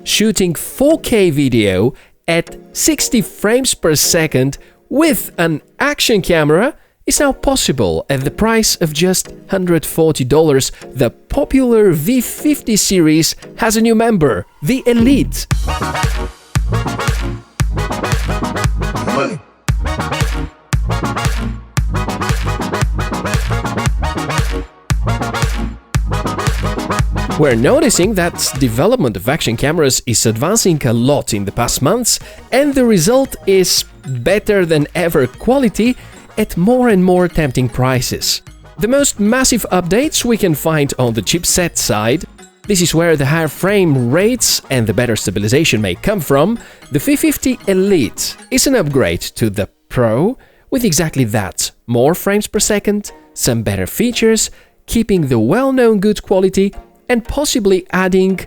shooting 4K video at 60 frames per second with an action camera is now possible at the price of just $140. The popular V50 series has a new member, the Elite. Money. We're noticing that development of action cameras is advancing a lot in the past months, and the result is better than ever quality at more and more tempting prices. The most massive updates we can find on the chipset side. This is where the higher frame rates and the better stabilization may come from. The V50 Elite is an upgrade to the Pro with exactly that: more frames per second, some better features, keeping the well-known good quality, and possibly adding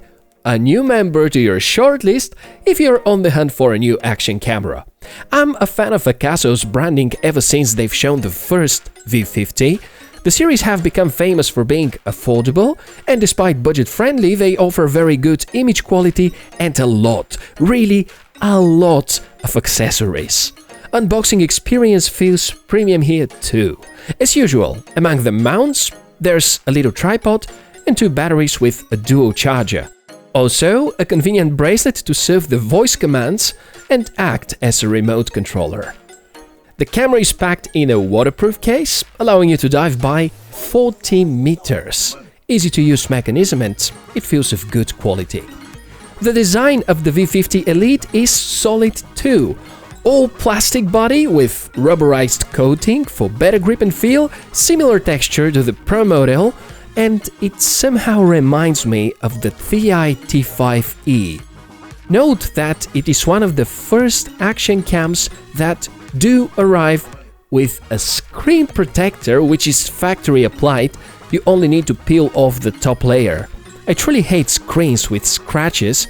a new member to your shortlist if you're on the hunt for a new action camera. I'm a fan of Akaso's branding ever since they've shown the first V50. The series have become famous for being affordable, and despite budget-friendly, they offer very good image quality and a lot, really a lot of accessories. Unboxing experience feels premium here too. As usual, among the mounts, there's a little tripod and 2 batteries with a dual charger. Also, a convenient bracelet to serve the voice commands and act as a remote controller. The camera is packed in a waterproof case, allowing you to dive by 40 meters. Easy to use mechanism, and it feels of good quality. The design of the V50 Elite is solid too. All plastic body with rubberized coating for better grip and feel, similar texture to the Pro model, and it somehow reminds me of the Thieye T5e. Note that it is one of the first action cams that do arrive with a screen protector, which is factory applied. You only need to peel off the top layer. I truly hate screens with scratches,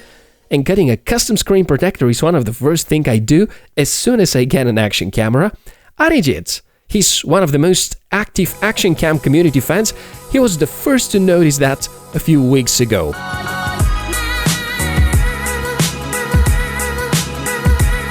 and getting a custom screen protector is one of the first things I do as soon as I get an action camera. Arijit, he's one of the most active action cam community fans. He was the first to notice that a few weeks ago.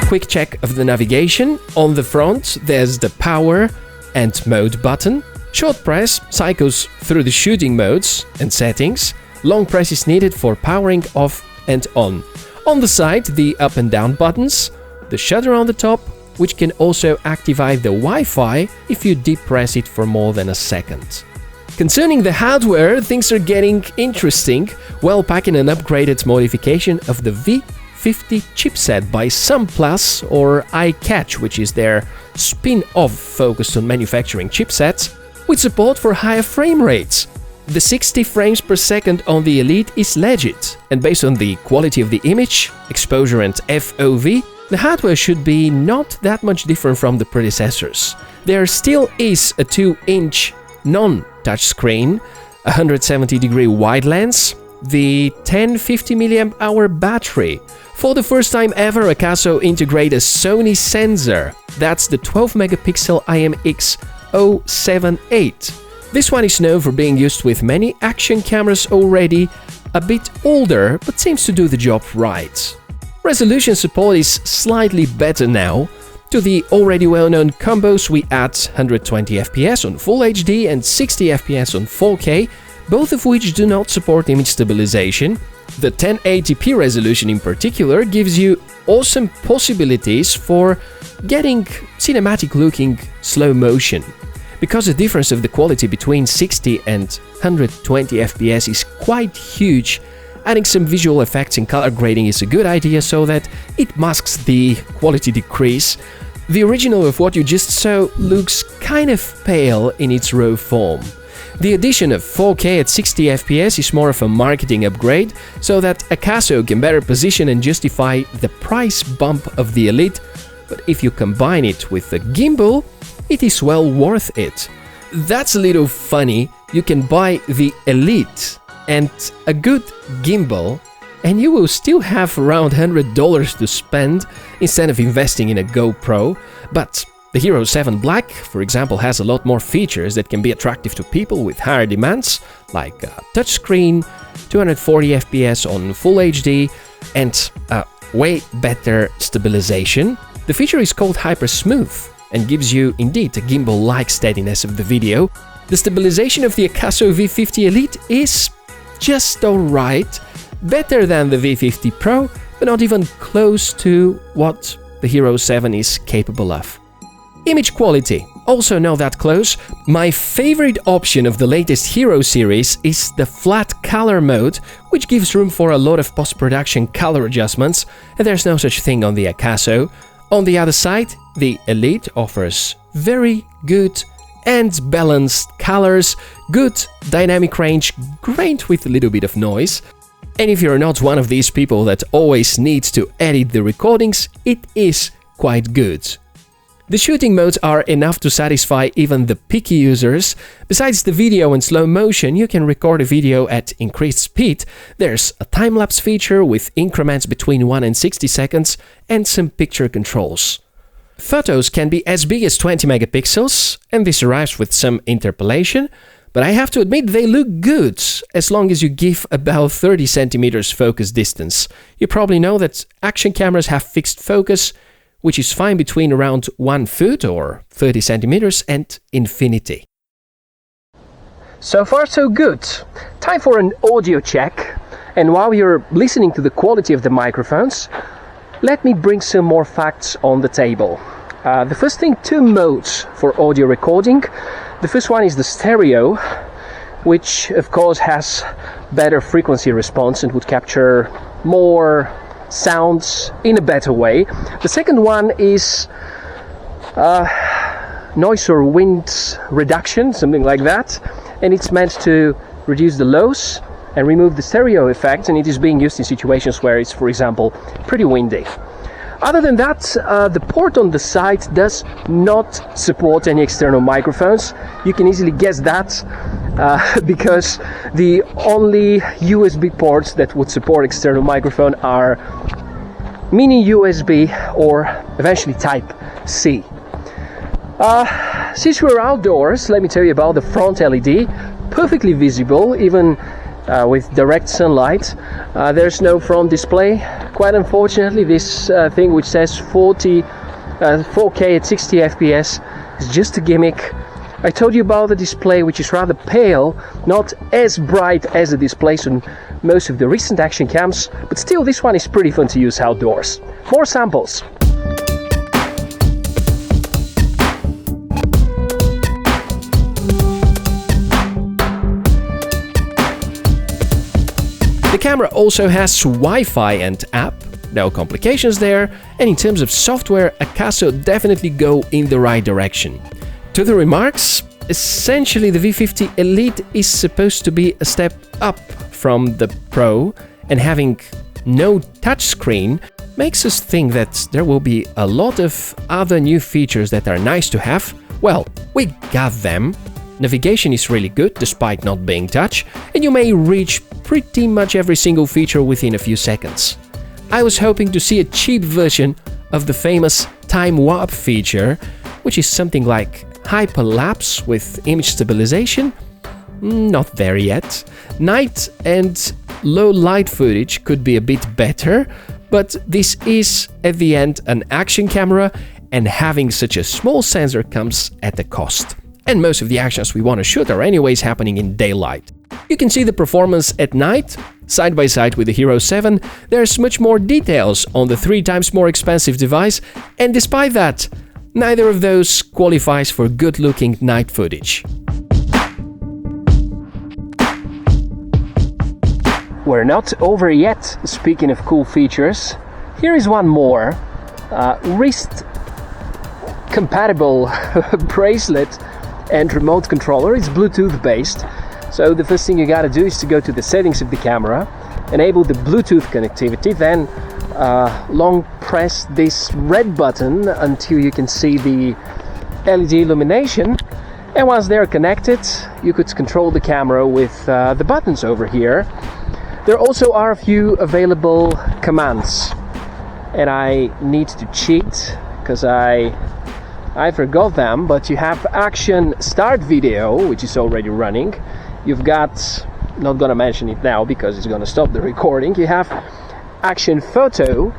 Quick check of the navigation. On the front, there's the power and mode button. Short press cycles through the shooting modes and settings. Long press is needed for powering off and on. On the side, the up and down buttons. The shutter on the top, which can also activate the Wi-Fi if you deep press it for more than a second. Concerning the hardware, things are getting interesting while packing an upgraded modification of the V50 chipset by SunPlus or iCatch, which is their spin-off focused on manufacturing chipsets, with support for higher frame rates. The 60 frames per second on the Elite is legit, and based on the quality of the image, exposure and FOV, the hardware should be not that much different from the predecessors. There still is a 2-inch non-touchscreen, a 170-degree wide lens, the 1050 mAh battery. For the first time ever, Akaso integrate a Sony sensor. That's the 12-megapixel IMX-078. This one is known for being used with many action cameras already, a bit older, but seems to do the job right. Resolution support is slightly better now. To the already well-known combos, we add 120 FPS on Full HD and 60 FPS on 4K, both of which do not support image stabilization. The 1080p resolution in particular gives you awesome possibilities for getting cinematic-looking slow motion. Because the difference of the quality between 60 and 120 FPS is quite huge, adding some visual effects and color grading is a good idea so that it masks the quality decrease. The original of what you just saw looks kind of pale in its raw form. The addition of 4K at 60 FPS is more of a marketing upgrade, so that Akaso can better position and justify the price bump of the Elite, but if you combine it with the gimbal, it is well worth it. That's a little funny. You can buy the Elite and a good gimbal, and you will still have around $100 to spend instead of investing in a GoPro. But the Hero 7 Black, for example, has a lot more features that can be attractive to people with higher demands, like a touchscreen, 240 FPS on Full HD, and way better stabilization. The feature is called Hyper Smooth and gives you indeed a gimbal-like steadiness of the video. The stabilization of the Akaso V50 Elite is just alright, better than the V50 Pro, but not even close to what the Hero 7 is capable of. Image quality, also not that close. My favorite option of the latest Hero series is the flat color mode, which gives room for a lot of post-production color adjustments, and there's no such thing on the Akaso. On the other side, the Elite offers very good and balanced colors, good dynamic range, great with a little bit of noise. And if you're not one of these people that always needs to edit the recordings, it is quite good. The shooting modes are enough to satisfy even the picky users. Besides the video and slow motion, you can record a video at increased speed. There's a time-lapse feature with increments between 1 and 60 seconds and some picture controls. Photos can be as big as 20 megapixels, and this arrives with some interpolation, but I have to admit they look good as long as you give about 30 centimeters focus distance. You probably know that action cameras have fixed focus, which is fine between around 1 foot or 30 centimeters and infinity. So far so good. Time for an audio check. And while you're listening to the quality of the microphones, let me bring some more facts on the table. The first thing, 2 modes for audio recording. The first one is the stereo, which of course has better frequency response and would capture more sounds in a better way. The second one is noise or wind reduction, something like that, and it's meant to reduce the lows and remove the stereo effect, and it is being used in situations where it's, for example, pretty windy. Other than that, the port on the side does not support any external microphones. You can easily guess that because the only USB ports that would support external microphone are mini USB or eventually Type-C. Since we're outdoors, let me tell you about the front LED. Perfectly visible, even with direct sunlight. There's no front display. Quite unfortunately, this thing which says 4K at 60 FPS is just a gimmick. I told you about the display, which is rather pale, not as bright as the displays on most of the recent action cams, but still this one is pretty fun to use outdoors. More samples. The camera also has Wi-Fi and app, no complications there, and in terms of software, Akaso definitely go in the right direction. To the remarks, essentially the V50 Elite is supposed to be a step up from the Pro, and having no touchscreen makes us think that there will be a lot of other new features that are nice to have. Well, we got them. Navigation is really good despite not being touch, and you may reach pretty much every single feature within a few seconds. I was hoping to see a cheap version of the famous time warp feature, which is something like hyperlapse with image stabilization. Not there yet. Night and low light footage could be a bit better, but this is at the end an action camera, and having such a small sensor comes at a cost. And most of the actions we want to shoot are anyways happening in daylight. You can see the performance at night, side by side with the Hero 7. There's much more details on the 3 times more expensive device, and despite that, neither of those qualifies for good-looking night footage. We're not over yet, speaking of cool features. Here is one more. Wrist compatible bracelet and remote controller. It's Bluetooth based, so the first thing you gotta do is to go to the settings of the camera, enable the Bluetooth connectivity, then long press this red button until you can see the LED illumination, and once they're connected you could control the camera with the buttons over here. There also are a few available commands, and I need to cheat because I forgot them, but you have action start video, which is already running. You've got, not gonna mention it now because it's gonna stop the recording. You have action photo,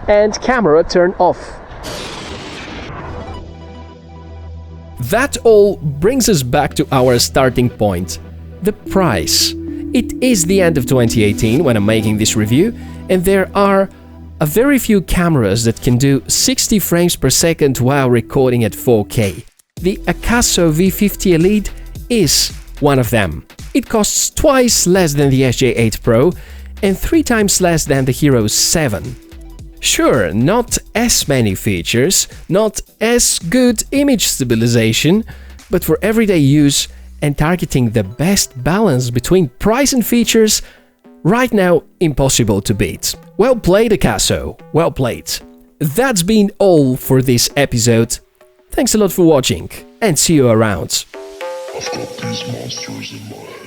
and camera turn off. That all brings us back to our starting point, the price. It is the end of 2018 when I'm making this review, and there are a very few cameras that can do 60 frames per second while recording at 4K. The Akaso V50 Elite is one of them. It costs twice less than the SJ8 Pro and 3 times less than the Hero 7. Sure, not as many features, not as good image stabilization, but for everyday use and targeting the best balance between price and features, right now impossible to beat. Well played, Akaso, well played. That's been all for this episode. Thanks a lot for watching, and see you around. I've got these monsters in my head.